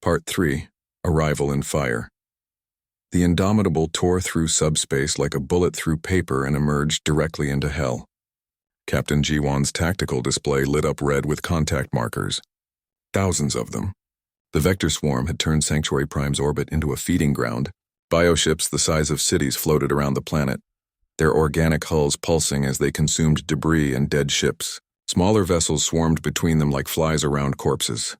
Part 3. Arrival in Fire. The Indomitable tore through subspace like a bullet through paper and emerged directly into hell. Captain Jiwan's tactical display lit up red with contact markers. Thousands of them. The vector swarm had turned Sanctuary Prime's orbit into a feeding ground. Bioships the size of cities floated around the planet, their organic hulls pulsing as they consumed debris and dead ships. Smaller vessels swarmed between them like flies around corpses.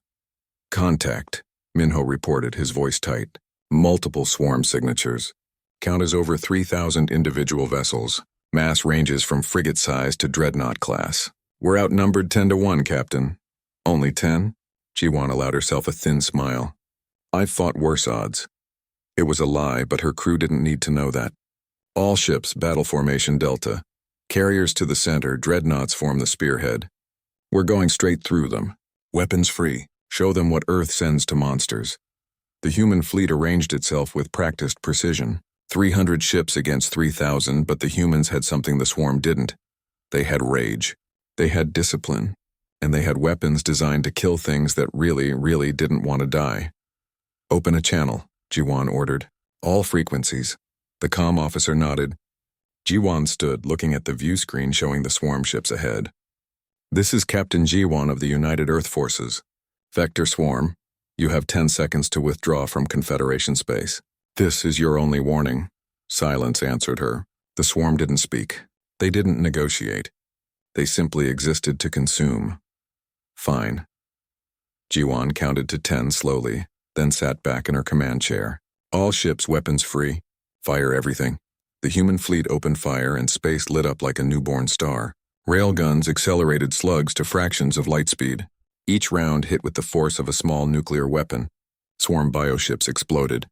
Contact, Minho reported, his voice tight. Multiple swarm signatures. Count as over 3,000 individual vessels. Mass ranges from frigate size to dreadnought class. We're outnumbered 10-1, Captain. Only 10? Jiwan allowed herself a thin smile. I've fought worse odds. It was a lie, but her crew didn't need to know that. All ships, battle formation Delta. Carriers to the center, dreadnoughts form the spearhead. We're going straight through them. Weapons free. Show them what Earth sends to monsters. The human fleet arranged itself with practiced precision. 300 ships against 3,000, but the humans had something the swarm didn't. They had rage. They had discipline. And they had weapons designed to kill things that really didn't want to die. Open a channel, Jiwan ordered. All frequencies. The comm officer nodded. Jiwan stood, looking at the view screen showing the swarm ships ahead. This is Captain Jiwan of the United Earth Forces. Vector Swarm, you have 10 seconds to withdraw from Confederation space. This is your only warning. Silence answered her. The swarm didn't speak. They didn't negotiate. They simply existed to consume. Fine. Jiwan counted to 10 slowly, then sat back in her command chair. All ships weapons free. Fire everything. The human fleet opened fire and space lit up like a newborn star. Railguns accelerated slugs to fractions of light speed. Each round hit with the force of a small nuclear weapon. Swarm bioships exploded,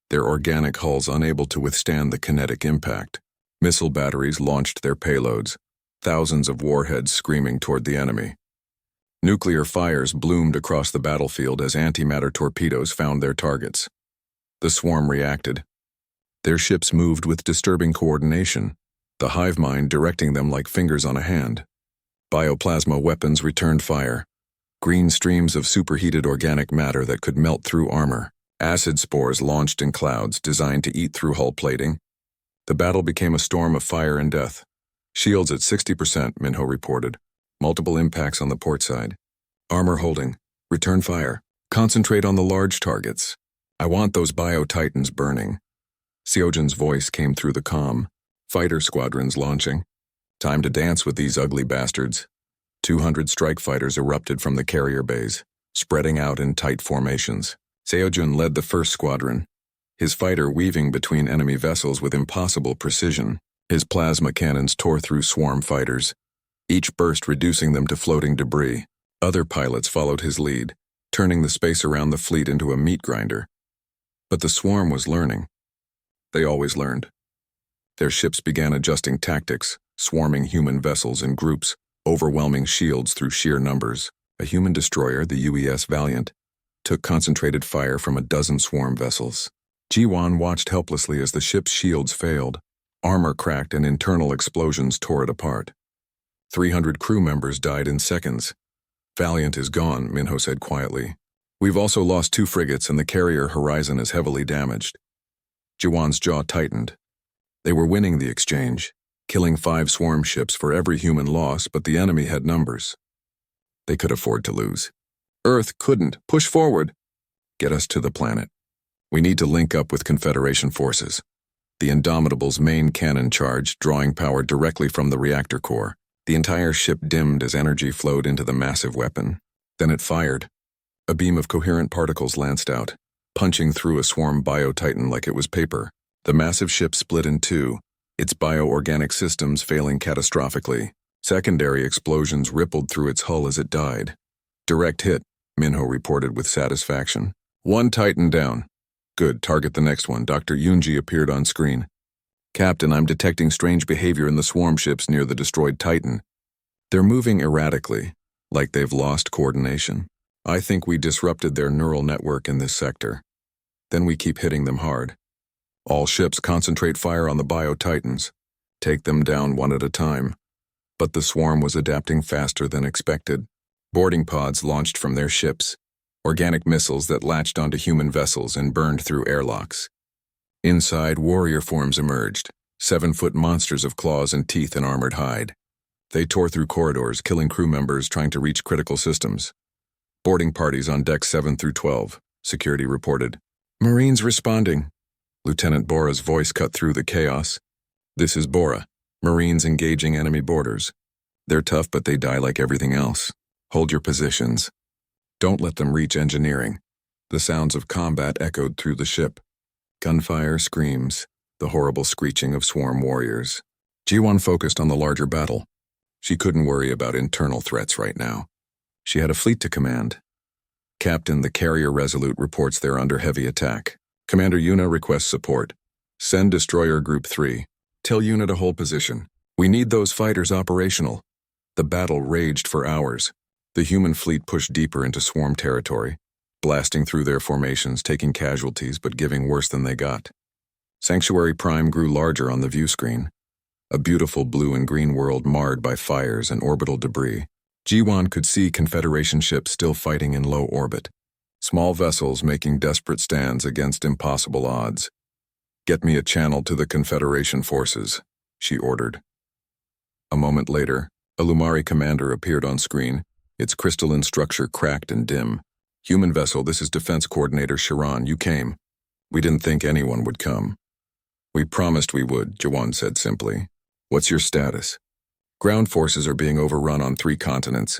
their organic hulls unable to withstand the kinetic impact. Missile batteries launched their payloads, thousands of warheads screaming toward the enemy. Nuclear fires bloomed across the battlefield as antimatter torpedoes found their targets. The swarm reacted. Their ships moved with disturbing coordination, the hive mind directing them like fingers on a hand. Bioplasma weapons returned fire. Green streams of superheated organic matter that could melt through armor. Acid spores launched in clouds designed to eat through hull plating. The battle became a storm of fire and death. Shields at 60%, Minho reported. Multiple impacts on the port side. Armor holding. Return fire. Concentrate on the large targets. I want those bio-titans burning. Seojin's voice came through the comm. Fighter squadrons launching. Time to dance with these ugly bastards. 200 strike fighters erupted from the carrier bays, spreading out in tight formations. Seojin led the first squadron, his fighter weaving between enemy vessels with impossible precision. His plasma cannons tore through swarm fighters, each burst reducing them to floating debris. Other pilots followed his lead, turning the space around the fleet into a meat grinder. But the swarm was learning. They always learned. Their ships began adjusting tactics, swarming human vessels in groups, overwhelming shields through sheer numbers. A human destroyer, the UES Valiant, took concentrated fire from a dozen swarm vessels. Jiwan watched helplessly as the ship's shields failed. Armor cracked and internal explosions tore it apart. 300 crew members died in seconds. Valiant is gone, Minho said quietly. We've also lost 2 frigates and the carrier Horizon is heavily damaged. Jiwan's jaw tightened. They were winning the exchange, killing 5 swarm ships for every human loss, but the enemy had numbers. They could afford to lose. Earth couldn't. Push forward. Get us to the planet. We need to link up with Confederation forces. The Indomitable's main cannon charged, drawing power directly from the reactor core. The entire ship dimmed as energy flowed into the massive weapon. Then it fired. A beam of coherent particles lanced out, punching through a swarm bio-titan like it was paper. The massive ship split in 2. Its bioorganic systems failing catastrophically. Secondary explosions rippled through its hull as it died. Direct hit, Minho reported with satisfaction. 1 Titan down. Good, target the next one. Dr. Yunji appeared on screen. Captain, I'm detecting strange behavior in the swarm ships near the destroyed Titan. They're moving erratically, like they've lost coordination. I think we disrupted their neural network in this sector. Then we keep hitting them hard. All ships concentrate fire on the bio-titans. Take them down one at a time. But the swarm was adapting faster than expected. Boarding pods launched from their ships. organic missiles that latched onto human vessels and burned through airlocks. Inside, warrior forms emerged, 7-foot monsters of claws and teeth and armored hide. They tore through corridors, killing crew members trying to reach critical systems. Boarding parties on decks 7 through 12, security reported. Marines responding. Lieutenant Bora's voice cut through the chaos. This is Bora. Marines engaging enemy boarders. They're tough, but they die like everything else. Hold your positions. Don't let them reach engineering. The sounds of combat echoed through the ship. Gunfire, screams, the horrible screeching of swarm warriors. Ji-won focused on the larger battle. She couldn't worry about internal threats right now. She had a fleet to command. Captain, the carrier Resolute reports they're under heavy attack. Commander Yuna requests support. Send Destroyer Group 3. Tell Yuna to hold position. We need those fighters operational. The battle raged for hours. The human fleet pushed deeper into swarm territory, blasting through their formations, taking casualties but giving worse than they got. Sanctuary Prime grew larger on the view screen. A beautiful blue and green world marred by fires and orbital debris. Ji-won could see Confederation ships still fighting in low orbit. Small vessels making desperate stands against impossible odds. Get me a channel to the Confederation forces, she ordered. A moment later, a Lumari commander appeared on screen, its crystalline structure cracked and dim. Human vessel, this is Defense Coordinator Sharon, you came. We didn't think anyone would come. We promised we would, Ji-won said simply. What's your status? Ground forces are being overrun on 3 continents.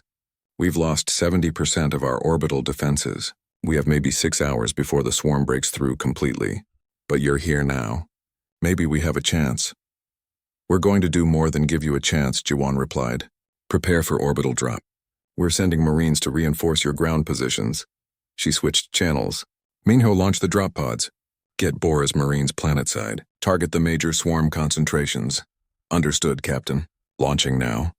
We've lost 70% of our orbital defenses. We have maybe 6 hours before the swarm breaks through completely. But you're here now. Maybe we have a chance. We're going to do more than give you a chance, Ji-won replied. Prepare for orbital drop. We're sending Marines to reinforce your ground positions. She switched channels. Minho launched the drop pods. Get Bora's Marines planetside. Target the major swarm concentrations. Understood, Captain. Launching now.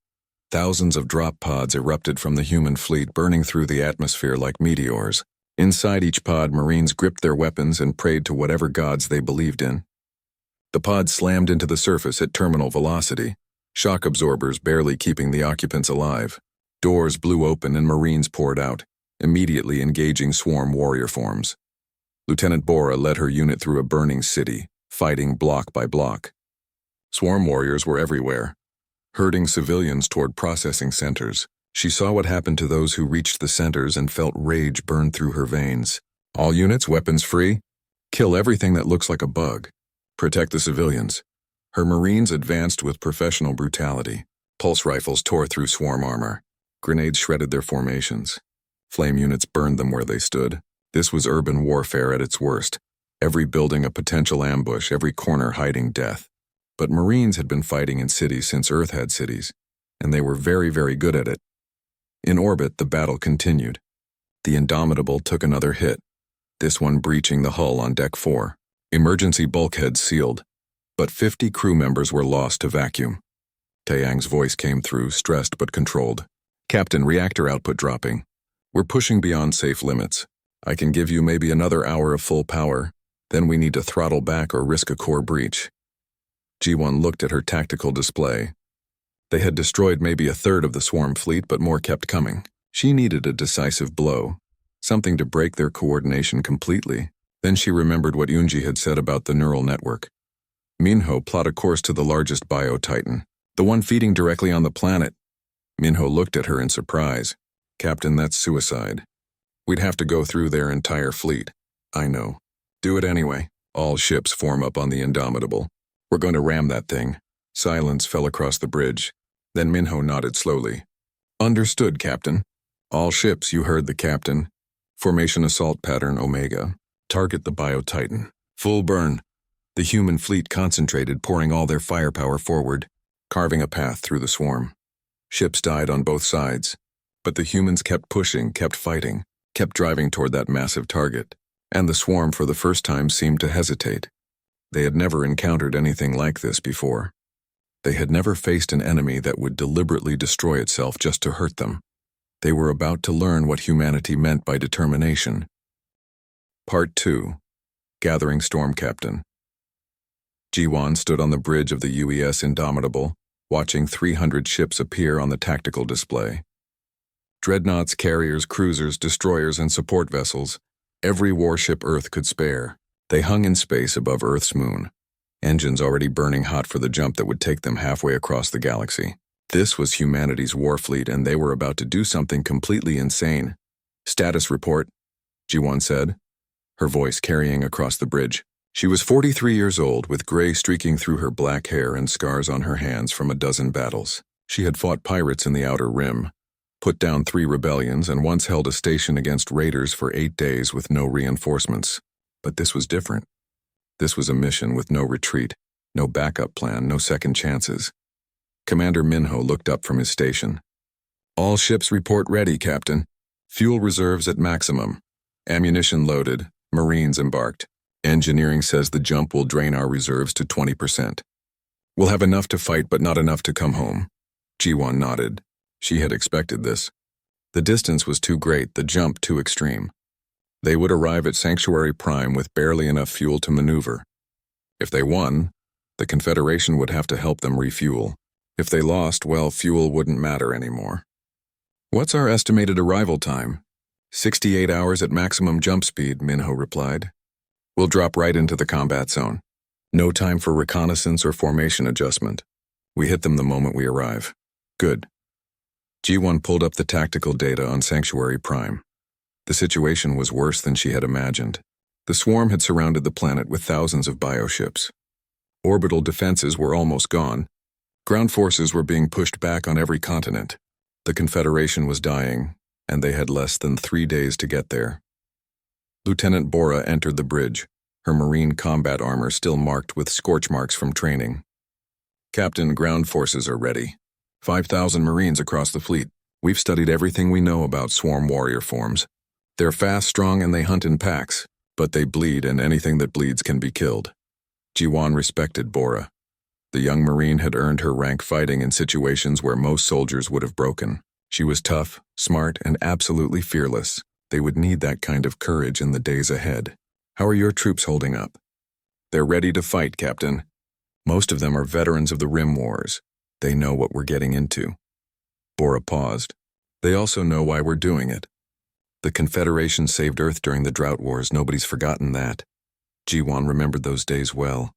Thousands of drop pods erupted from the human fleet, burning through the atmosphere like meteors. Inside each pod, Marines gripped their weapons and prayed to whatever gods they believed in. The pods slammed into the surface at terminal velocity, shock absorbers barely keeping the occupants alive. Doors blew open and Marines poured out, immediately engaging swarm warrior forms. Lieutenant Bora led her unit through a burning city, fighting block by block. Swarm warriors were everywhere, herding civilians toward processing centers. She saw what happened to those who reached the centers and felt rage burn through her veins. All units, weapons free. Kill everything that looks like a bug. Protect the civilians. Her Marines advanced with professional brutality. Pulse rifles tore through swarm armor. Grenades shredded their formations. Flame units burned them where they stood. This was urban warfare at its worst. Every building a potential ambush, every corner hiding death. But Marines had been fighting in cities since Earth had cities, and they were very, very good at it. In orbit, the battle continued. The Indomitable took another hit, this one breaching the hull on Deck 4. Emergency bulkheads sealed, but 50 crew members were lost to vacuum. Taeyang's voice came through, stressed but controlled. Captain, reactor output dropping. We're pushing beyond safe limits. I can give you maybe another hour of full power, then we need to throttle back or risk a core breach. Ji-won looked at her tactical display. They had destroyed maybe a third of the swarm fleet, but more kept coming. She needed a decisive blow, something to break their coordination completely. Then she remembered what Yoonji had said about the neural network. Minho, plot a course to the largest bio-titan, the one feeding directly on the planet. Minho looked at her in surprise. Captain, that's suicide. We'd have to go through their entire fleet. I know. Do it anyway. All ships form up on the Indomitable. We're going to ram that thing. Silence fell across the bridge. Then Minho nodded slowly. Understood, Captain. All ships, you heard the captain. Formation assault pattern Omega. Target the bio-titan. Full burn. The human fleet concentrated, pouring all their firepower forward, carving a path through the swarm. Ships died on both sides, but the humans kept pushing, kept fighting, kept driving toward that massive target, and the swarm for the first time seemed to hesitate. They had never encountered anything like this before. They had never faced an enemy that would deliberately destroy itself just to hurt them. They were about to learn what humanity meant by determination. Part 2. Gathering Storm Captain. Ji-won stood on the bridge of the UES Indomitable, watching 300 ships appear on the tactical display. Dreadnoughts, carriers, cruisers, destroyers, and support vessels. Every warship Earth could spare. They hung in space above Earth's moon, engines already burning hot for the jump that would take them halfway across the galaxy. This was humanity's war fleet, and they were about to do something completely insane. "Status report," G1 said, her voice carrying across the bridge. She was 43 years old, with gray streaking through her black hair and scars on her hands from a dozen battles. She had fought pirates in the Outer Rim, put down 3 rebellions, and once held a station against raiders for 8 days with no reinforcements. But this was different. This was a mission with no retreat, no backup plan, no second chances. Commander Minho looked up from his station. "All ships report ready, Captain. Fuel reserves at maximum. Ammunition loaded. Marines embarked. Engineering says the jump will drain our reserves to 20%. We'll have enough to fight, but not enough to come home." G1 nodded. She had expected this. The distance was too great, the jump too extreme. They would arrive at Sanctuary Prime with barely enough fuel to maneuver. If they won, the Confederation would have to help them refuel. If they lost, well, fuel wouldn't matter anymore. "What's our estimated arrival time?" 68 hours at maximum jump speed," Minho replied. "We'll drop right into the combat zone. No time for reconnaissance or formation adjustment. We hit them the moment we arrive." "Good." G1 pulled up the tactical data on Sanctuary Prime. The situation was worse than she had imagined. The swarm had surrounded the planet with thousands of bioships. Orbital defenses were almost gone. Ground forces were being pushed back on every continent. The Confederation was dying, and they had less than 3 days to get there. Lieutenant Bora entered the bridge, her marine combat armor still marked with scorch marks from training. "Captain, ground forces are ready. 5,000 Marines across the fleet. We've studied everything we know about swarm warrior forms. They're fast, strong, and they hunt in packs, but they bleed, and anything that bleeds can be killed." G1 respected Bora. The young Marine had earned her rank fighting in situations where most soldiers would have broken. She was tough, smart, and absolutely fearless. They would need that kind of courage in the days ahead. "How are your troops holding up?" "They're ready to fight, Captain. Most of them are veterans of the Rim Wars. They know what we're getting into." Bora paused. "They also know why we're doing it. The Confederation saved Earth during the Drought Wars. Nobody's forgotten that." G1 remembered those days well.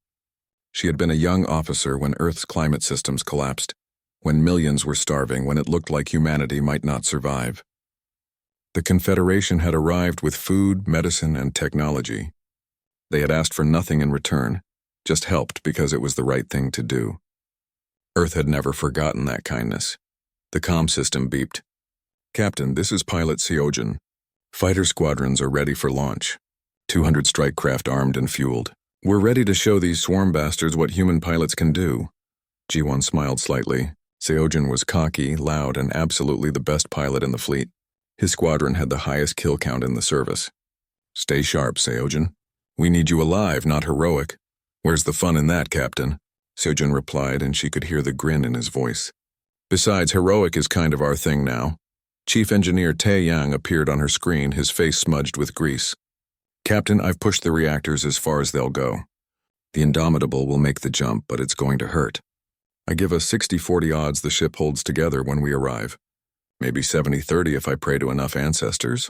She had been a young officer when Earth's climate systems collapsed, when millions were starving, when it looked like humanity might not survive. The Confederation had arrived with food, medicine, and technology. They had asked for nothing in return, just helped because it was the right thing to do. Earth had never forgotten that kindness. The comm system beeped. "Captain, this is Pilot Seojin. Fighter squadrons are ready for launch. 200 strike craft armed and fueled. We're ready to show these swarm bastards what human pilots can do." G1 smiled slightly. Seojin was cocky, loud, and absolutely the best pilot in the fleet. His squadron had the highest kill count in the service. "Stay sharp, Seojin. We need you alive, not heroic." "Where's the fun in that, Captain?" Seojin replied, and she could hear the grin in his voice. "Besides, heroic is kind of our thing now." Chief Engineer Tae Yang appeared on her screen, his face smudged with grease. "Captain, I've pushed the reactors as far as they'll go. The Indomitable will make the jump, but it's going to hurt. I give us 60-40 odds the ship holds together when we arrive. Maybe 70-30 if I pray to enough ancestors."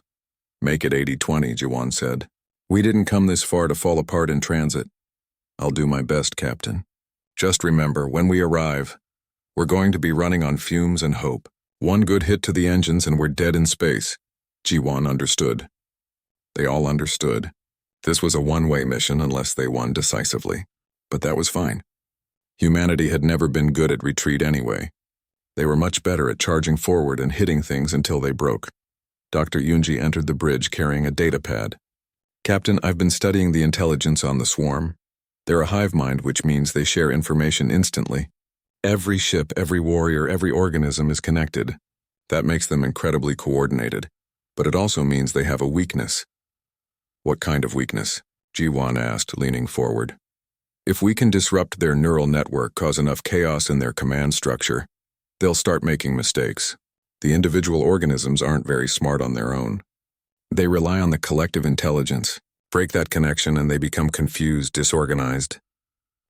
"Make it 80-20, Jawan said. "We didn't come this far to fall apart in transit." "I'll do my best, Captain. Just remember, when we arrive, we're going to be running on fumes and hope. One good hit to the engines and we're dead in space." G1 understood. They all understood. This was a one-way mission unless they won decisively. But that was fine. Humanity had never been good at retreat anyway. They were much better at charging forward and hitting things until they broke. Dr. Yunji entered the bridge carrying a data pad. "Captain, I've been studying the intelligence on the swarm. They're a hive mind, which means they share information instantly. Every ship, every warrior, every organism is connected. That makes them incredibly coordinated. But it also means they have a weakness." "What kind of weakness?" G1 asked, leaning forward. "If we can disrupt their neural network, cause enough chaos in their command structure, they'll start making mistakes. The individual organisms aren't very smart on their own. They rely on the collective intelligence. Break that connection and they become confused, disorganized."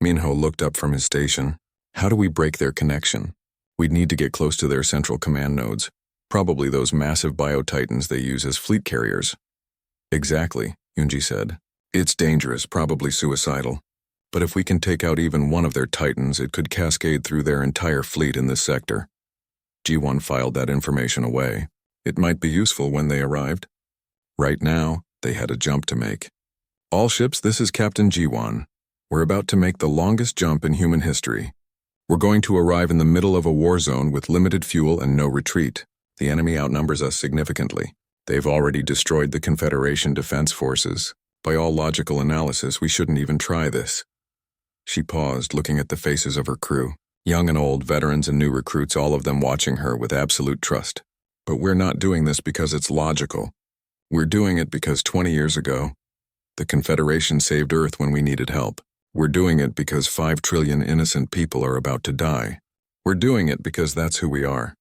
Minho looked up from his station. "How do we break their connection?" "We'd need to get close to their central command nodes. Probably those massive biotitans they use as fleet carriers. Exactly, Yunji said. It's dangerous, probably suicidal. But if we can take out even one of their titans, it could cascade through their entire fleet in this sector. G1 filed that information away. It might be useful when they arrived. Right now, they had a jump to make. All ships, this is Captain G1. We're about to make the longest jump in human history. We're going to arrive in the middle of a war zone with limited fuel and no retreat. The enemy outnumbers us significantly. They've already destroyed the Confederation Defense Forces. By all logical analysis, we shouldn't even try this. She paused, looking at the faces of her crew. Young and old, veterans and new recruits, all of them watching her with absolute trust. But we're not doing this because it's logical. We're doing it because 20 years ago, the Confederation saved Earth when we needed help. We're doing it because 5 trillion innocent people are about to die. We're doing it because that's who we are.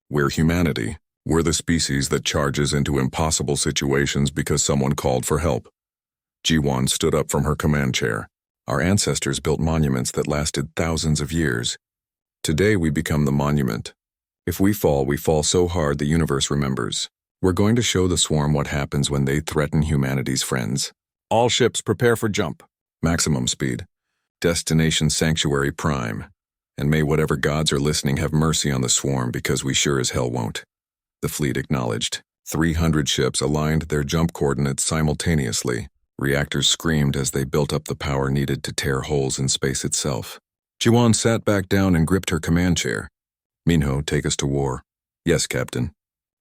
We're humanity. We're the species that charges into impossible situations because someone called for help. Ji-won stood up from her command chair. Our ancestors built monuments that lasted thousands of years. Today we become the monument. If we fall so hard the universe remembers. We're going to show the swarm what happens when they threaten humanity's friends. All ships prepare for jump. Maximum speed. Destination Sanctuary Prime. And may whatever gods are listening have mercy on the swarm because we sure as hell won't. The fleet acknowledged. 300 ships aligned their jump coordinates simultaneously. Reactors screamed as they built up the power needed to tear holes in space itself. Ji-won sat back down and gripped her command chair. Minho, take us to war. Yes, Captain.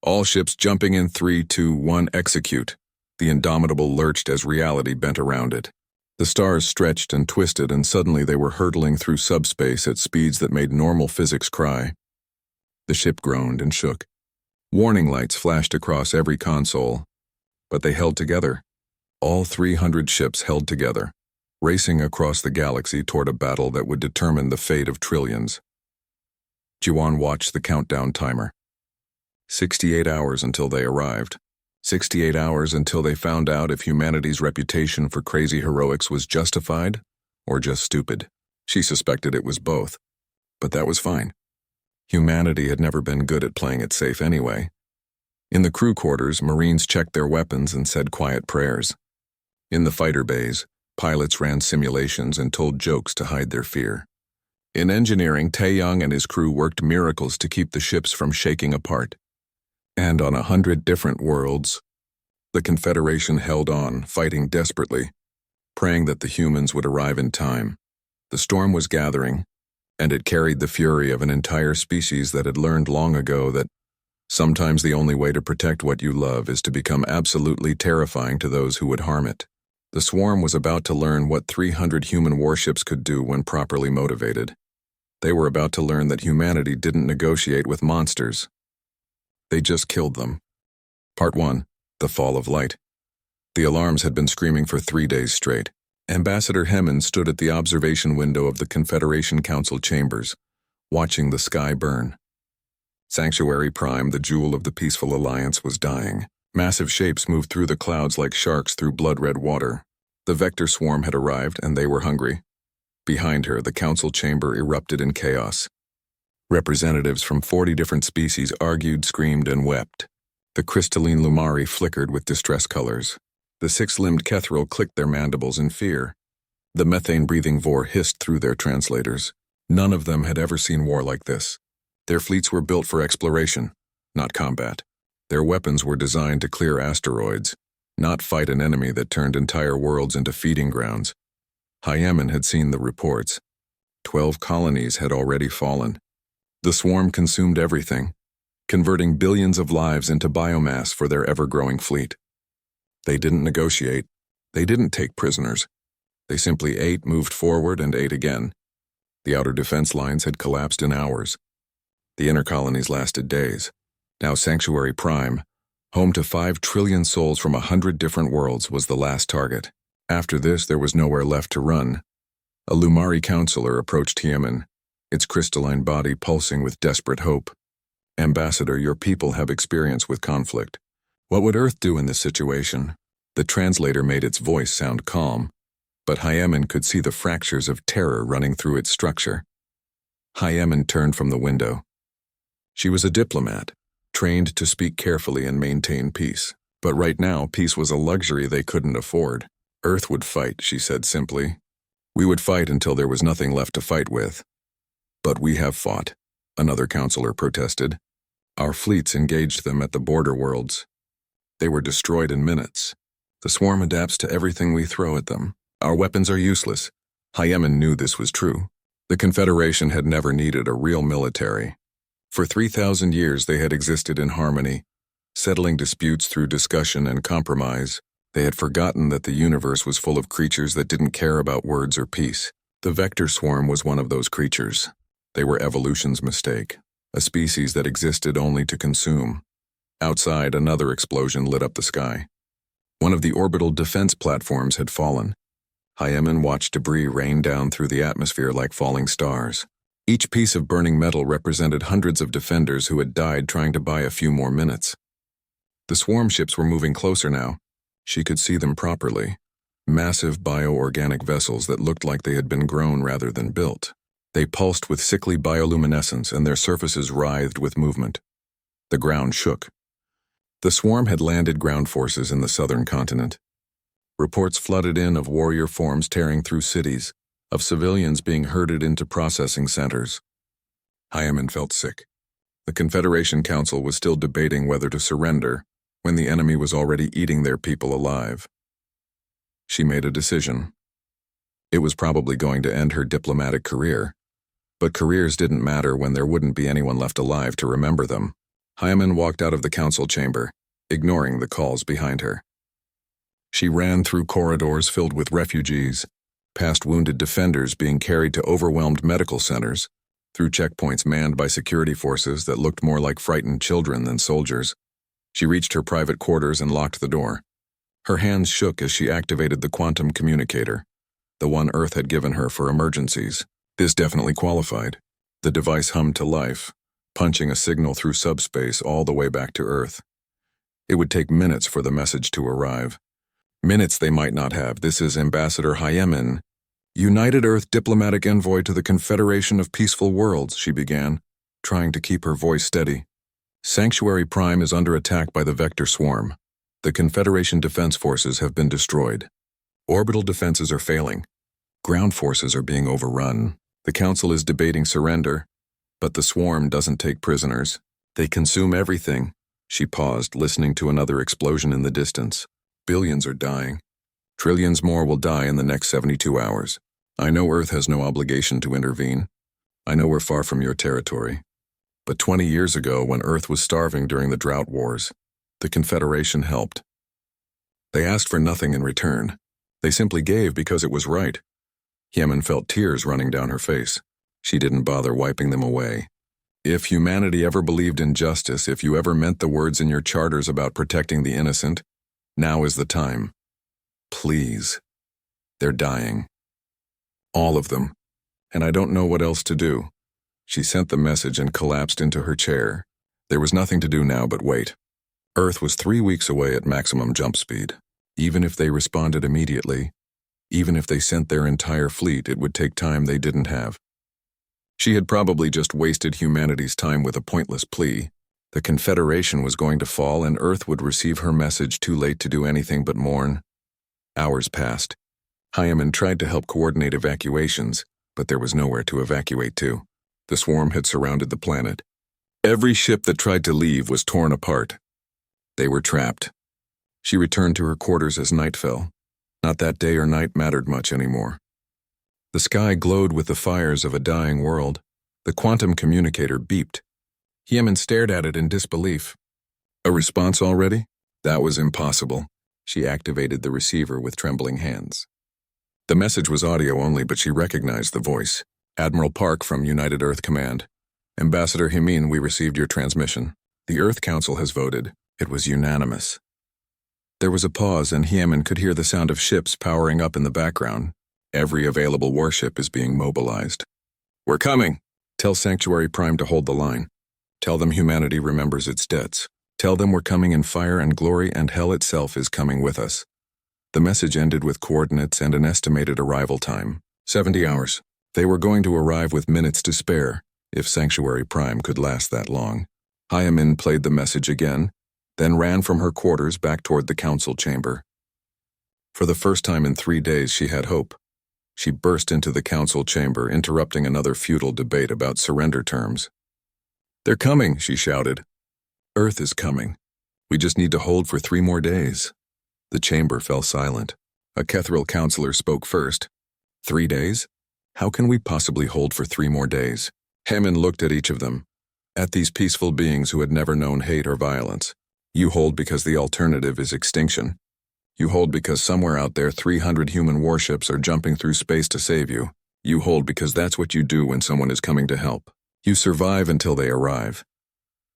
All ships jumping in 3, 2, 1, execute. The Indomitable lurched as reality bent around it. The stars stretched and twisted, and suddenly they were hurtling through subspace at speeds that made normal physics cry. The ship groaned and shook. Warning lights flashed across every console. But they held together. All 300 ships held together, racing across the galaxy toward a battle that would determine the fate of trillions. Ji-won watched the countdown timer. 68 hours until they arrived. 68 hours until they found out if humanity's reputation for crazy heroics was justified or just stupid. She suspected it was both. But that was fine. Humanity had never been good at playing it safe anyway. In the crew quarters, Marines checked their weapons and said quiet prayers. In the fighter bays, pilots ran simulations and told jokes to hide their fear. In engineering, Taeyong and his crew worked miracles to keep the ships from shaking apart. And on 100 different worlds, the Confederation held on, fighting desperately, praying that the humans would arrive in time. The storm was gathering, and it carried the fury of an entire species that had learned long ago that sometimes the only way to protect what you love is to become absolutely terrifying to those who would harm it. The swarm was about to learn what 300 human warships could do when properly motivated. They were about to learn that humanity didn't negotiate with monsters. They just killed them. Part 1. The Fall of Light. The alarms had been screaming for 3 days straight. Ambassador Hemmon stood at the observation window of the Confederation Council chambers, watching the sky burn. Sanctuary Prime, the jewel of the peaceful alliance, was dying. Massive shapes moved through the clouds like sharks through blood-red water. The vector swarm had arrived, and they were hungry. Behind her, the council chamber erupted in chaos. Representatives from 40 different species argued, screamed, and wept. The crystalline Lumari flickered with distress colors. The 6-limbed Kethril clicked their mandibles in fear. The methane-breathing Vor hissed through their translators. None of them had ever seen war like this. Their fleets were built for exploration, not combat. Their weapons were designed to clear asteroids, not fight an enemy that turned entire worlds into feeding grounds. Hyemen had seen the reports. 12 colonies had already fallen. The swarm consumed everything, converting billions of lives into biomass for their ever-growing fleet. They didn't negotiate. They didn't take prisoners. They simply ate, moved forward, and ate again. The outer defense lines had collapsed in hours. The inner colonies lasted days. Now Sanctuary Prime, home to 5 trillion souls from 100 different worlds, was the last target. After this, there was nowhere left to run. A Lumari counselor approached Hyemen, its crystalline body pulsing with desperate hope. Ambassador, your people have experience with conflict. What would Earth do in this situation? The translator made its voice sound calm, but Hyemen could see the fractures of terror running through its structure. Hyemen turned from the window. She was a diplomat, trained to speak carefully and maintain peace. But right now, peace was a luxury they couldn't afford. Earth would fight, she said simply. We would fight until there was nothing left to fight with. But we have fought, another counselor protested. Our fleets engaged them at the border worlds. They were destroyed in minutes. The swarm adapts to everything we throw at them. Our weapons are useless. Hyemen knew this was true. The Confederation had never needed a real military. For 3,000 years they had existed in harmony, settling disputes through discussion and compromise. They had forgotten that the universe was full of creatures that didn't care about words or peace. The vector swarm was one of those creatures. They were evolution's mistake, a species that existed only to consume. Outside, another explosion lit up the sky. One of the orbital defense platforms had fallen. Hyemen watched debris rain down through the atmosphere like falling stars. Each piece of burning metal represented hundreds of defenders who had died trying to buy a few more minutes. The swarm ships were moving closer now. She could see them properly. Massive bioorganic vessels that looked like they had been grown rather than built. They pulsed with sickly bioluminescence and their surfaces writhed with movement. The ground shook. The swarm had landed ground forces in the southern continent. Reports flooded in of warrior forms tearing through cities, of civilians being herded into processing centers. Hyemen felt sick. The Confederation Council was still debating whether to surrender when the enemy was already eating their people alive. She made a decision. It was probably going to end her diplomatic career, but careers didn't matter when there wouldn't be anyone left alive to remember them. Hyemen walked out of the council chamber, ignoring the calls behind her. She ran through corridors filled with refugees, past wounded defenders being carried to overwhelmed medical centers, through checkpoints manned by security forces that looked more like frightened children than soldiers. She reached her private quarters and locked the door. Her hands shook as she activated the quantum communicator, the one Earth had given her for emergencies. This definitely qualified. The device hummed to life, punching a signal through subspace all the way back to Earth. It would take minutes for the message to arrive. Minutes they might not have. This is Ambassador Hyemen, United Earth Diplomatic Envoy to the Confederation of Peaceful Worlds, she began, trying to keep her voice steady. Sanctuary Prime is under attack by the Vector Swarm. The Confederation Defense Forces have been destroyed. Orbital defenses are failing. Ground forces are being overrun. The Council is debating surrender, but the Swarm doesn't take prisoners. They consume everything. She paused, listening to another explosion in the distance. Billions are dying. Trillions more will die in the next 72 hours. I know Earth has no obligation to intervene. I know we're far from your territory. But 20 years ago, when Earth was starving during the drought wars, the Confederation helped. They asked for nothing in return. They simply gave because it was right. Hyemen felt tears running down her face. She didn't bother wiping them away. If humanity ever believed in justice, if you ever meant the words in your charters about protecting the innocent, now is the time. Please. They're dying. All of them. And I don't know what else to do. She sent the message and collapsed into her chair. There was nothing to do now but wait. Earth was 3 weeks away at maximum jump speed. Even if they responded immediately, even if they sent their entire fleet, it would take time they didn't have. She had probably just wasted humanity's time with a pointless plea. The Confederation was going to fall and Earth would receive her message too late to do anything but mourn. Hours passed. Hyemen tried to help coordinate evacuations, but there was nowhere to evacuate to. The swarm had surrounded the planet. Every ship that tried to leave was torn apart. They were trapped. She returned to her quarters as night fell. Not that day or night mattered much anymore. The sky glowed with the fires of a dying world. The quantum communicator beeped. Hyemen stared at it in disbelief. A response already? That was impossible. She activated the receiver with trembling hands. The message was audio only, but she recognized the voice. Admiral Park from United Earth Command. Ambassador Hyemen, we received your transmission. The Earth Council has voted. It was unanimous. There was a pause and Hyemen could hear the sound of ships powering up in the background. Every available warship is being mobilized. We're coming! Tell Sanctuary Prime to hold the line. Tell them humanity remembers its debts. Tell them we're coming in fire and glory and hell itself is coming with us. The message ended with coordinates and an estimated arrival time. 70 hours. They were going to arrive with minutes to spare, if Sanctuary Prime could last that long. Hyamin played the message again, then ran from her quarters back toward the council chamber. For the first time in 3 days, she had hope. She burst into the council chamber, interrupting another futile debate about surrender terms. "They're coming," she shouted. "Earth is coming. We just need to hold for 3 more days." The chamber fell silent. A Kethral counselor spoke first. 3 days? How can we possibly hold for 3 more days? Hammond looked at each of them, at these peaceful beings who had never known hate or violence. You hold because the alternative is extinction. You hold because somewhere out there 300 human warships are jumping through space to save you. You hold because that's what you do when someone is coming to help. You survive until they arrive.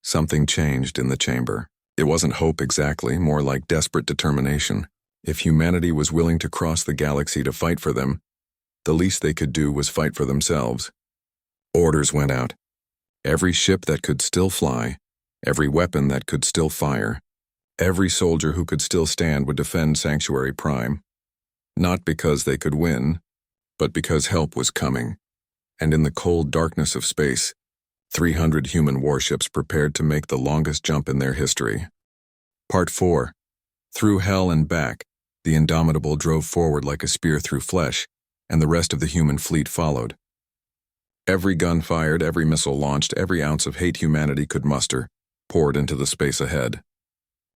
Something changed in the chamber. It wasn't hope exactly, more like desperate determination. If humanity was willing to cross the galaxy to fight for them, the least they could do was fight for themselves. Orders went out. Every ship that could still fly, every weapon that could still fire, every soldier who could still stand would defend Sanctuary Prime. Not because they could win, but because help was coming. And in the cold darkness of space, 300 human warships prepared to make the longest jump in their history. Part 4. Through hell and back, the Indomitable drove forward like a spear through flesh, and the rest of the human fleet followed. Every gun fired, every missile launched, every ounce of hate humanity could muster, poured into the space ahead.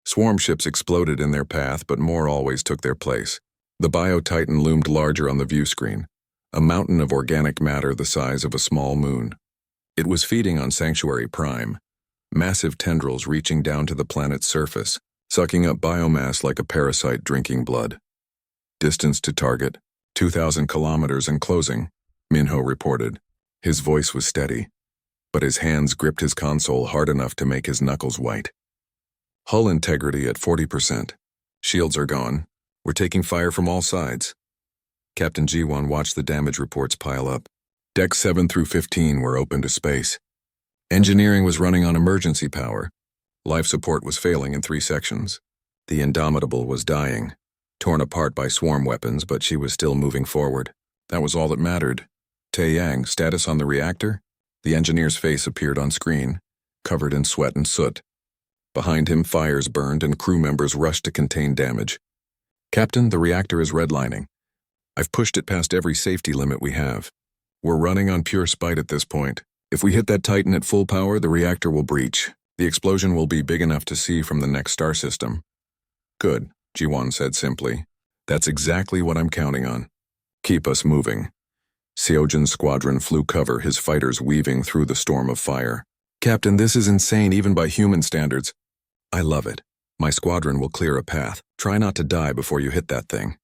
Swarm ships exploded in their path, but more always took their place. The Bio-Titan loomed larger on the view screen, a mountain of organic matter the size of a small moon. It was feeding on Sanctuary Prime, massive tendrils reaching down to the planet's surface, sucking up biomass like a parasite drinking blood. Distance to target, 2,000 kilometers and closing, Minho reported. His voice was steady, but his hands gripped his console hard enough to make his knuckles white. Hull integrity at 40%. Shields are gone. We're taking fire from all sides. Captain G1 watched the damage reports pile up. Decks 7 through 15 were open to space. Engineering was running on emergency power. Life support was failing in 3 sections. The Indomitable was dying, torn apart by swarm weapons, but she was still moving forward. That was all that mattered. Taeyang, status on the reactor? The engineer's face appeared on screen, covered in sweat and soot. Behind him, fires burned and crew members rushed to contain damage. "Captain, the reactor is redlining. I've pushed it past every safety limit we have. We're running on pure spite at this point. If we hit that Titan at full power, the reactor will breach. The explosion will be big enough to see from the next star system." "Good," Jiwon said simply. "That's exactly what I'm counting on. Keep us moving." Seojin's squadron flew cover, his fighters weaving through the storm of fire. "Captain, this is insane even by human standards." "I love it. My squadron will clear a path. Try not to die before you hit that thing."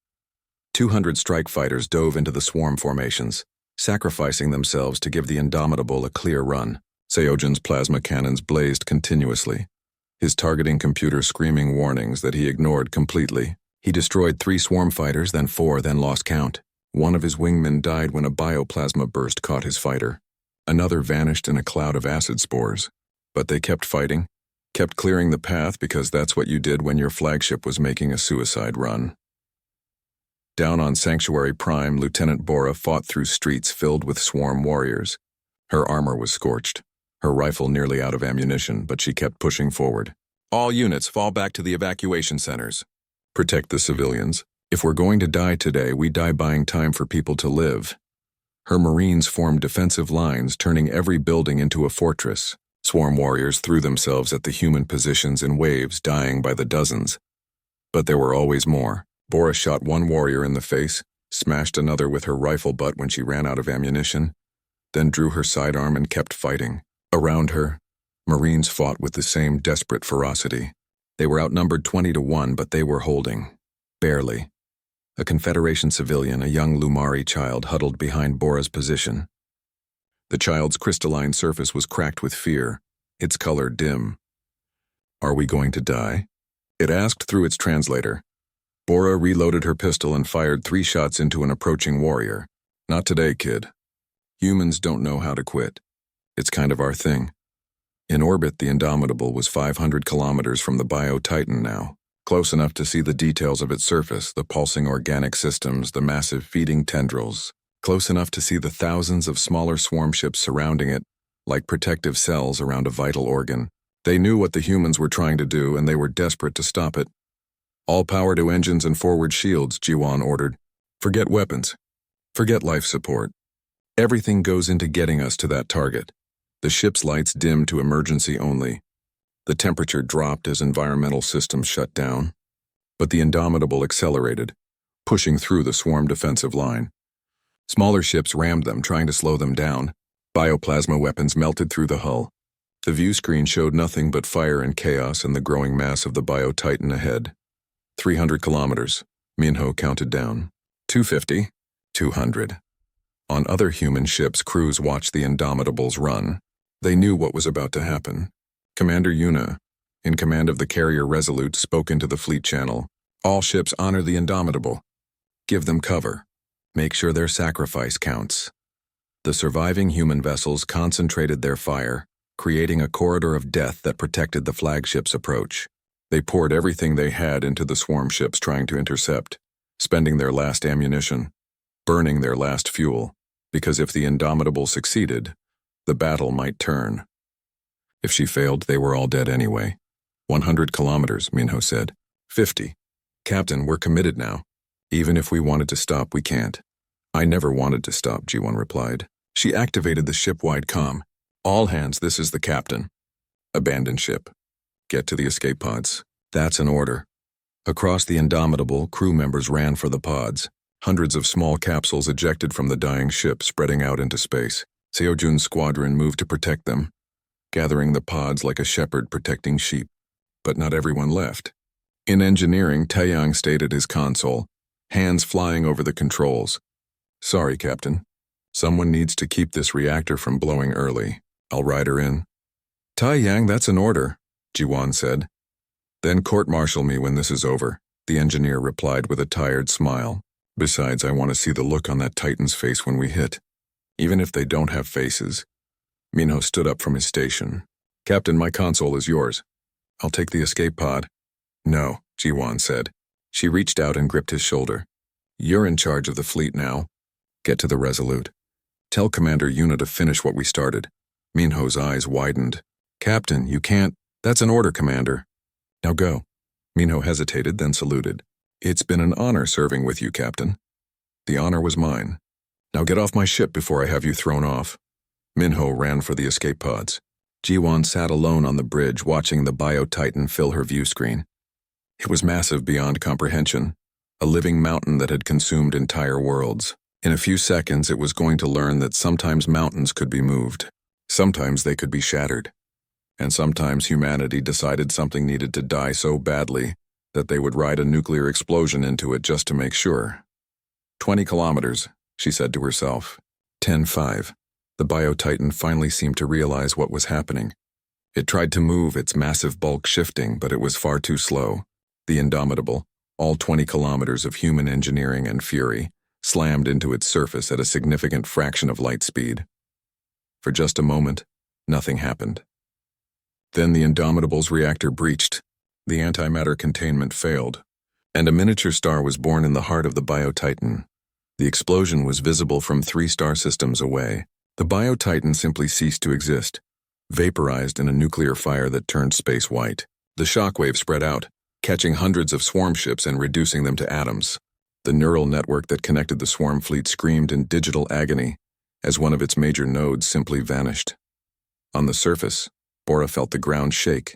200 strike fighters dove into the swarm formations, sacrificing themselves to give the Indomitable a clear run. Seojin's plasma cannons blazed continuously, his targeting computer screaming warnings that he ignored completely. He destroyed 3 swarm fighters, then 4, then lost count. One of his wingmen died when a bioplasma burst caught his fighter. Another vanished in a cloud of acid spores. But they kept fighting, kept clearing the path because that's what you did when your flagship was making a suicide run. Down on Sanctuary Prime, Lieutenant Bora fought through streets filled with swarm warriors. Her armor was scorched, her rifle nearly out of ammunition, but she kept pushing forward. "All units, fall back to the evacuation centers. Protect the civilians. If we're going to die today, we die buying time for people to live." Her Marines formed defensive lines, turning every building into a fortress. Swarm warriors threw themselves at the human positions in waves, dying by the dozens. But there were always more. Bora shot one warrior in the face, smashed another with her rifle butt when she ran out of ammunition, then drew her sidearm and kept fighting. Around her, Marines fought with the same desperate ferocity. They were outnumbered 20-1, but they were holding. Barely. A Confederation civilian, a young Lumari child, huddled behind Bora's position. The child's crystalline surface was cracked with fear, its color dim. "Are we going to die?" it asked through its translator. Bora reloaded her pistol and fired 3 shots into an approaching warrior. "Not today, kid. Humans don't know how to quit. It's kind of our thing." In orbit, the Indomitable was 500 kilometers from the Bio-Titan now, close enough to see the details of its surface, the pulsing organic systems, the massive feeding tendrils, close enough to see the thousands of smaller swarm ships surrounding it, like protective cells around a vital organ. They knew what the humans were trying to do, and they were desperate to stop it. All power to engines and forward shields, Jiwan ordered. Forget weapons. Forget life support. Everything goes into getting us to that target. The ship's lights dimmed to emergency only. The temperature dropped as environmental systems shut down. But the Indomitable accelerated, pushing through the swarm defensive line. Smaller ships rammed them, trying to slow them down. Bioplasma weapons melted through the hull. The view screen showed nothing but fire and chaos and the growing mass of the Bio-Titan ahead. 300 kilometers, Minho counted down. 250, 200. On other human ships, crews watched the Indomitables run. They knew what was about to happen. Commander Yuna, in command of the carrier Resolute, spoke into the fleet channel. All ships honor the Indomitable. Give them cover. Make sure their sacrifice counts. The surviving human vessels concentrated their fire, creating a corridor of death that protected the flagship's approach. They poured everything they had into the swarm ships trying to intercept, spending their last ammunition, burning their last fuel, because if the Indomitable succeeded, the battle might turn. If she failed, they were all dead anyway. 100 kilometers, Minho said. 50. Captain, we're committed now. Even if we wanted to stop, we can't. I never wanted to stop, G1 replied. She activated the ship-wide comm. All hands, this is the captain. Abandon ship. Get to the escape pods. That's an order. Across the Indomitable, crew members ran for the pods. Hundreds of small capsules ejected from the dying ship, spreading out into space. Seojun's squadron moved to protect them, gathering the pods like a shepherd protecting sheep. But not everyone left. In engineering, Taeyang stayed at his console, hands flying over the controls. Sorry, Captain. Someone needs to keep this reactor from blowing early. I'll ride her in. Taeyang, that's an order, Jiwan said. Then court-martial me when this is over, the engineer replied with a tired smile. Besides, I want to see the look on that Titan's face when we hit. Even if they don't have faces. Minho stood up from his station. Captain, my console is yours. I'll take the escape pod. No, Jiwan said. She reached out and gripped his shoulder. You're in charge of the fleet now. Get to the Resolute. Tell Commander Yuna to finish what we started. Minho's eyes widened. Captain, you can't. That's an order, Commander. Now go. Minho hesitated, then saluted. It's been an honor serving with you, Captain. The honor was mine. Now get off my ship before I have you thrown off. Minho ran for the escape pods. Jiwan sat alone on the bridge, watching the Bio-Titan fill her view screen. It was massive beyond comprehension, a living mountain that had consumed entire worlds. In a few seconds, it was going to learn that sometimes mountains could be moved. Sometimes they could be shattered. And sometimes humanity decided something needed to die so badly that they would ride a nuclear explosion into it just to make sure. 20 kilometers, she said to herself. 10-5. The Bio-Titan finally seemed to realize what was happening. It tried to move, its massive bulk shifting, but it was far too slow. The Indomitable, all 20 kilometers of human engineering and fury, slammed into its surface at a significant fraction of light speed. For just a moment, nothing happened. Then the Indomitable's reactor breached, the antimatter containment failed, and a miniature star was born in the heart of the Bio-Titan. The explosion was visible from 3 star systems away. The Bio-Titan simply ceased to exist, vaporized in a nuclear fire that turned space white. The shockwave spread out, catching hundreds of swarm ships and reducing them to atoms. The neural network that connected the swarm fleet screamed in digital agony as one of its major nodes simply vanished. On the surface, Bora felt the ground shake.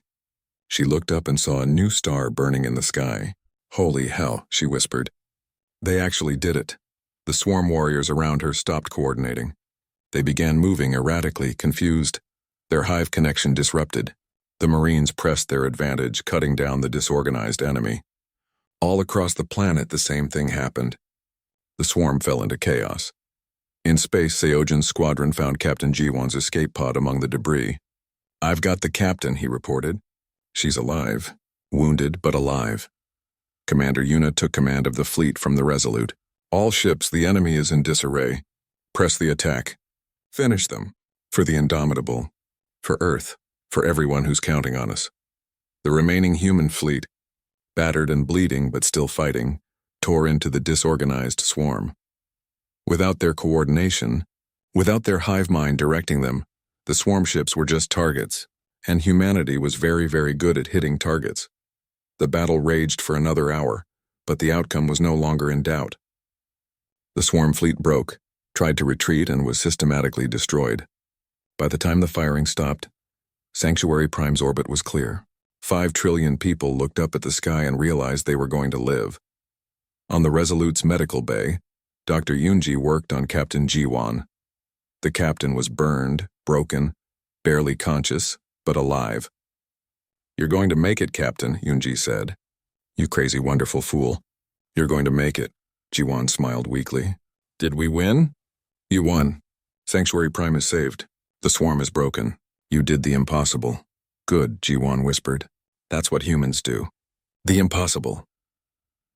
She looked up and saw a new star burning in the sky. Holy hell, she whispered. They actually did it. The swarm warriors around her stopped coordinating. They began moving erratically, confused, their hive connection disrupted. The Marines pressed their advantage, cutting down the disorganized enemy. All across the planet, the same thing happened. The swarm fell into chaos. In space, Seojun's squadron found Captain Jiwan's escape pod among the debris. I've got the captain, he reported. She's alive. Wounded, but alive. Commander Yuna took command of the fleet from the Resolute. All ships, the enemy is in disarray. Press the attack. Finish them. For the Indomitable. For Earth. For everyone who's counting on us. The remaining human fleet, battered and bleeding but still fighting, tore into the disorganized swarm. Without their coordination, without their hive mind directing them, the swarm ships were just targets, and humanity was very, very good at hitting targets. The battle raged for another hour, but the outcome was no longer in doubt. The swarm fleet broke, tried to retreat, and was systematically destroyed. By the time the firing stopped, Sanctuary Prime's orbit was clear. 5 trillion people looked up at the sky and realized they were going to live. On the Resolute's medical bay, Dr. Yunji worked on Captain Jiwan. The captain was burned, broken, barely conscious, but alive. "You're going to make it, Captain," Yunji said. "You crazy, wonderful fool. You're going to make it." Jiwan smiled weakly. "Did we win?" "You won. Sanctuary Prime is saved. The swarm is broken. You did the impossible." "Good," Jiwan whispered. "That's what humans do. The impossible."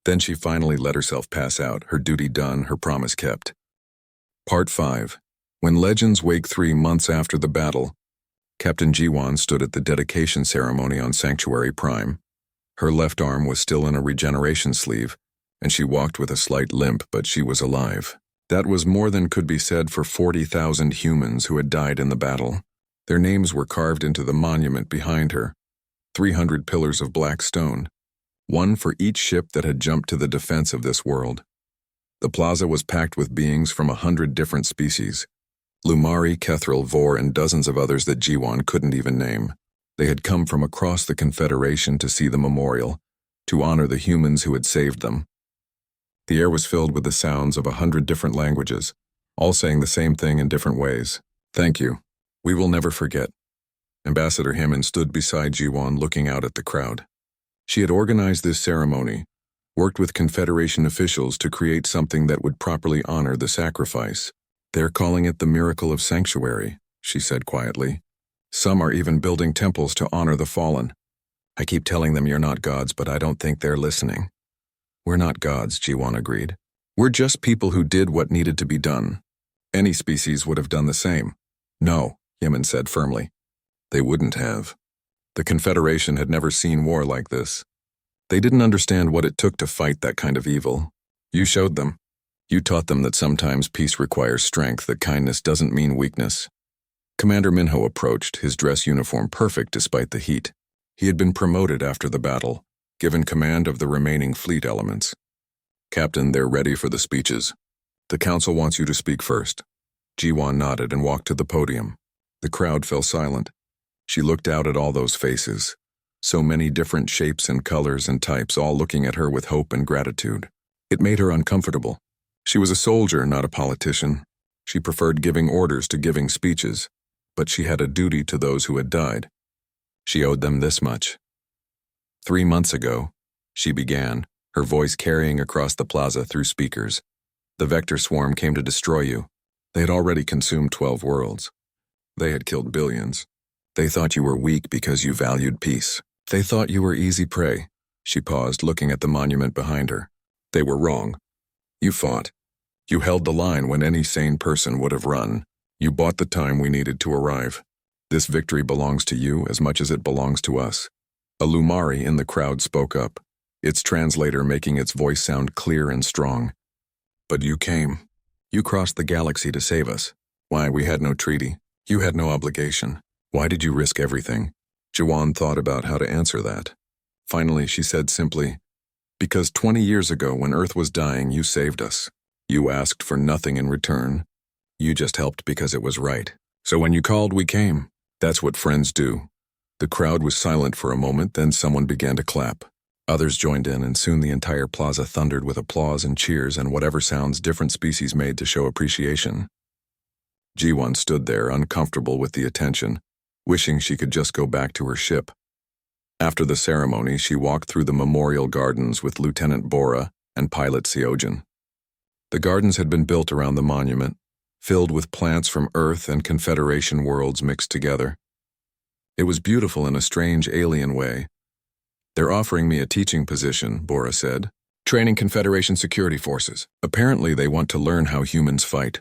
Then she finally let herself pass out, her duty done, her promise kept. Part 5. When legends wake 3 months after the battle, Captain Jiwan stood at the dedication ceremony on Sanctuary Prime. Her left arm was still in a regeneration sleeve, and she walked with a slight limp, but she was alive. That was more than could be said for 40,000 humans who had died in the battle. Their names were carved into the monument behind her, 300 pillars of black stone, one for each ship that had jumped to the defense of this world. The plaza was packed with beings from 100 different species. Lumari, Kethril, Vor, and dozens of others that Jiwan couldn't even name. They had come from across the Confederation to see the memorial, to honor the humans who had saved them. The air was filled with the sounds of 100 different languages, all saying the same thing in different ways. "Thank you. We will never forget." Ambassador Hammond stood beside Jiwan, looking out at the crowd. She had organized this ceremony, worked with Confederation officials to create something that would properly honor the sacrifice. "They're calling it the miracle of sanctuary," she said quietly. "Some are even building temples to honor the fallen. I keep telling them you're not gods, but I don't think they're listening." "We're not gods," Jiwan agreed. "We're just people who did what needed to be done. Any species would have done the same." "No," Yemen said firmly. "They wouldn't have. The Confederation had never seen war like this. They didn't understand what it took to fight that kind of evil. You showed them. You taught them that sometimes peace requires strength, that kindness doesn't mean weakness." Commander Minho approached, his dress uniform perfect despite the heat. He had been promoted after the battle, given command of the remaining fleet elements. "Captain, they're ready for the speeches. The council wants you to speak first." Jiwan nodded and walked to the podium. The crowd fell silent. She looked out at all those faces, so many different shapes and colors and types, all looking at her with hope and gratitude. It made her uncomfortable. She was a soldier, not a politician. She preferred giving orders to giving speeches, but she had a duty to those who had died. She owed them this much. 3 months ago, she began, her voice carrying across the plaza through speakers. "The Vector Swarm came to destroy you. They had already consumed 12 worlds. They had killed billions. They thought you were weak because you valued peace. They thought you were easy prey." She paused, looking at the monument behind her. "They were wrong. You fought. You held the line when any sane person would have run. You bought the time we needed to arrive. This victory belongs to you as much as it belongs to us." A Lumari in the crowd spoke up, its translator making its voice sound clear and strong. "But you came. You crossed the galaxy to save us. Why, we had no treaty. You had no obligation. Why did you risk everything?" Jiwan thought about how to answer that. Finally, she said simply, "Because 20 years ago, when Earth was dying, you saved us. You asked for nothing in return. You just helped because it was right. So when you called, we came. That's what friends do." The crowd was silent for a moment, then someone began to clap. Others joined in, and soon the entire plaza thundered with applause and cheers and whatever sounds different species made to show appreciation. Jiwan stood there, uncomfortable with the attention, wishing she could just go back to her ship. After the ceremony, she walked through the memorial gardens with Lieutenant Bora and Pilot Seojin. The gardens had been built around the monument, filled with plants from Earth and Confederation worlds mixed together. It was beautiful in a strange alien way. "They're offering me a teaching position," Bora said. "Training Confederation security forces. Apparently they want to learn how humans fight."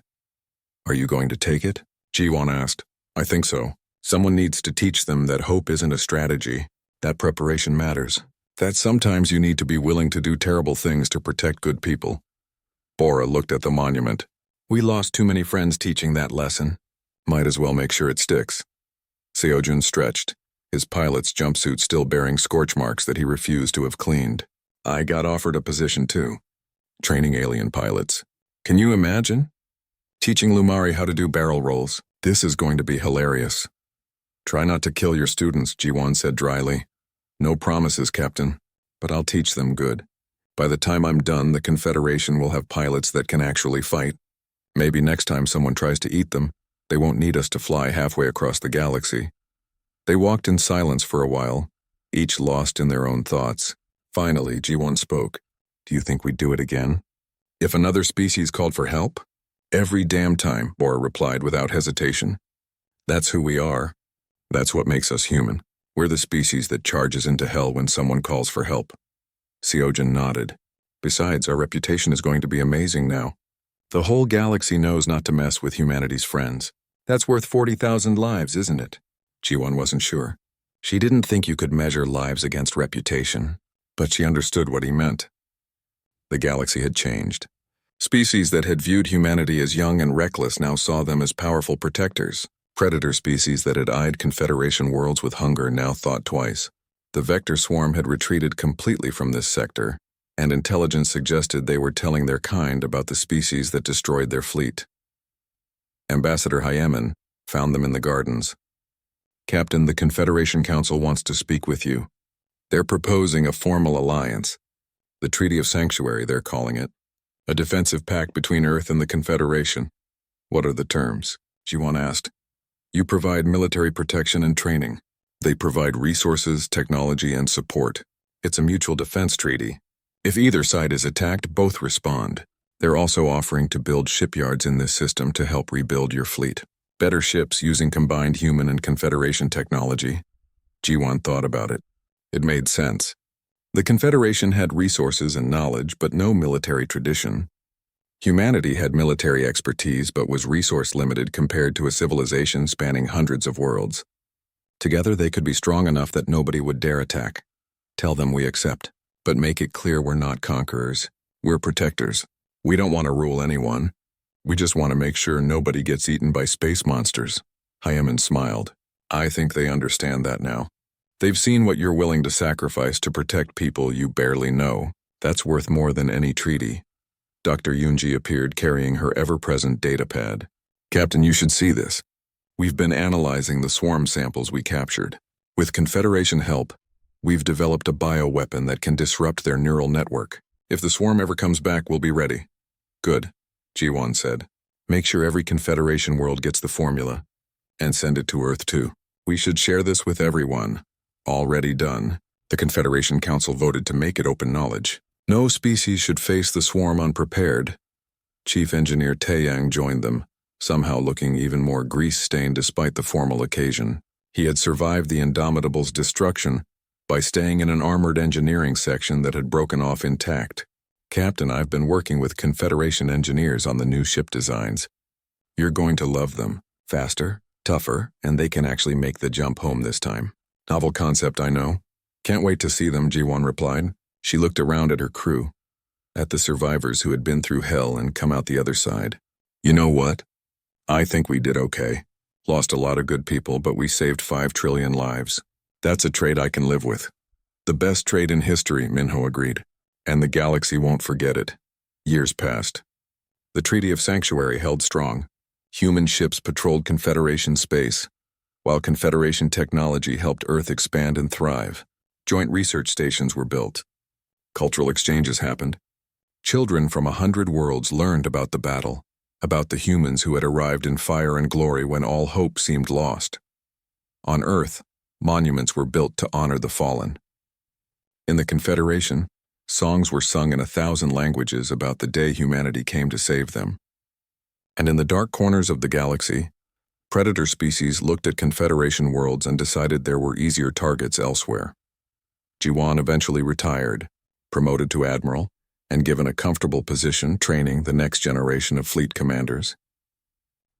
"Are you going to take it?" Jiwan asked. "I think so. Someone needs to teach them that hope isn't a strategy, that preparation matters, that sometimes you need to be willing to do terrible things to protect good people." Bora looked at the monument. "We lost too many friends teaching that lesson. Might as well make sure it sticks." Seojin stretched. his pilot's jumpsuit still bearing scorch marks that he refused to have cleaned. I got offered a position too, training alien pilots. Can you imagine? Teaching Lumari how to do barrel rolls. This is going to be hilarious. Try not to kill your students, G1 said dryly. No promises, Captain, but I'll teach them good. By the time I'm done, the Confederation will have pilots that can actually fight. Maybe next time someone tries to eat them, they won't need us to fly halfway across the galaxy. They walked in silence for a while, each lost in their own thoughts. Finally, G1 spoke. Do you think we'd do it again? If another species called for help? Every damn time, Bora replied without hesitation. That's who we are. That's what makes us human. We're the species that charges into hell when someone calls for help. Seojin nodded. Besides, our reputation is going to be amazing now. The whole galaxy knows not to mess with humanity's friends. That's worth 40,000 lives, isn't it? G1 wasn't sure. She didn't think you could measure lives against reputation, but she understood what he meant. The galaxy had changed. Species that had viewed humanity as young and reckless now saw them as powerful protectors. Predator species that had eyed Confederation worlds with hunger now thought twice. The Vector Swarm had retreated completely from this sector, and intelligence suggested they were telling their kind about the species that destroyed their fleet. Ambassador Hyemen found them in the gardens. Captain, the Confederation Council wants to speak with you. They're proposing a formal alliance. The Treaty of Sanctuary, they're calling it. A defensive pact between Earth and the Confederation. What are the terms? G1 asked. You provide military protection and training. They provide resources, technology, and support. It's a mutual defense treaty. If either side is attacked, both respond. They're also offering to build shipyards in this system to help rebuild your fleet. Better ships using combined human and Confederation technology. G1 thought about it. It made sense. The Confederation had resources and knowledge, but no military tradition. Humanity had military expertise, but was resource-limited compared to a civilization spanning hundreds of worlds. Together they could be strong enough that nobody would dare attack. Tell them we accept, but make it clear we're not conquerors. We're protectors. We don't want to rule anyone. We just want to make sure nobody gets eaten by space monsters. Hyemen smiled. I think they understand that now. They've seen what you're willing to sacrifice to protect people you barely know. That's worth more than any treaty. Dr. Yunji appeared carrying her ever-present datapad. Captain, you should see this. We've been analyzing the swarm samples we captured. With Confederation help, we've developed a bioweapon that can disrupt their neural network. If the swarm ever comes back, we'll be ready. Good, G1 said. Make sure every Confederation world gets the formula. And send it to Earth too. We should share this with everyone. Already done. The Confederation Council voted to make it open knowledge. No species should face the swarm unprepared. Chief Engineer Taeyang joined them, somehow looking even more grease-stained despite the formal occasion. He had survived the Indomitable's destruction by staying in an armored engineering section that had broken off intact. Captain, I've been working with Confederation engineers on the new ship designs. You're going to love them. Faster, tougher, and they can actually make the jump home this time. Novel concept, I know. Can't wait to see them, G1 replied. She looked around at her crew, at the survivors who had been through hell and come out the other side. You know what? I think we did okay. Lost a lot of good people, but we saved 5 trillion lives. That's a trade I can live with. The best trade in history, Minho agreed. And the galaxy won't forget it. Years passed. The Treaty of Sanctuary held strong. Human ships patrolled Confederation space, while Confederation technology helped Earth expand and thrive. Joint research stations were built. Cultural exchanges happened. Children from 100 worlds learned about the battle, about the humans who had arrived in fire and glory when all hope seemed lost. On Earth, monuments were built to honor the fallen. In the Confederation, songs were sung in 1,000 languages about the day humanity came to save them. And in the dark corners of the galaxy, predator species looked at Confederation worlds and decided there were easier targets elsewhere. Jiwan eventually retired, promoted to admiral, and given a comfortable position training the next generation of fleet commanders.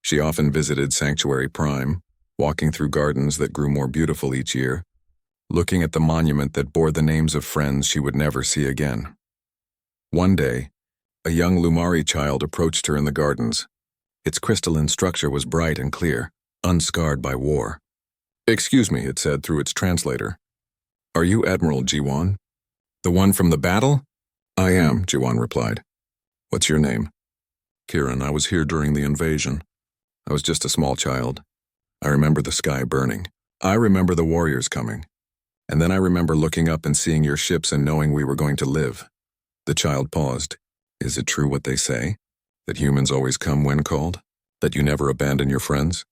She often visited Sanctuary Prime, walking through gardens that grew more beautiful each year, looking at the monument that bore the names of friends she would never see again. One day, a young Lumari child approached her in the gardens. Its crystalline structure was bright and clear, unscarred by war. Excuse me, it said through its translator. Are you Admiral Jiwan? The one from the battle? I am, Jiwan replied. What's your name? Kiran, I was here during the invasion. I was just a small child. I remember the sky burning. I remember the warriors coming. And then I remember looking up and seeing your ships and knowing we were going to live. The child paused. Is it true what they say? That humans always come when called? That you never abandon your friends?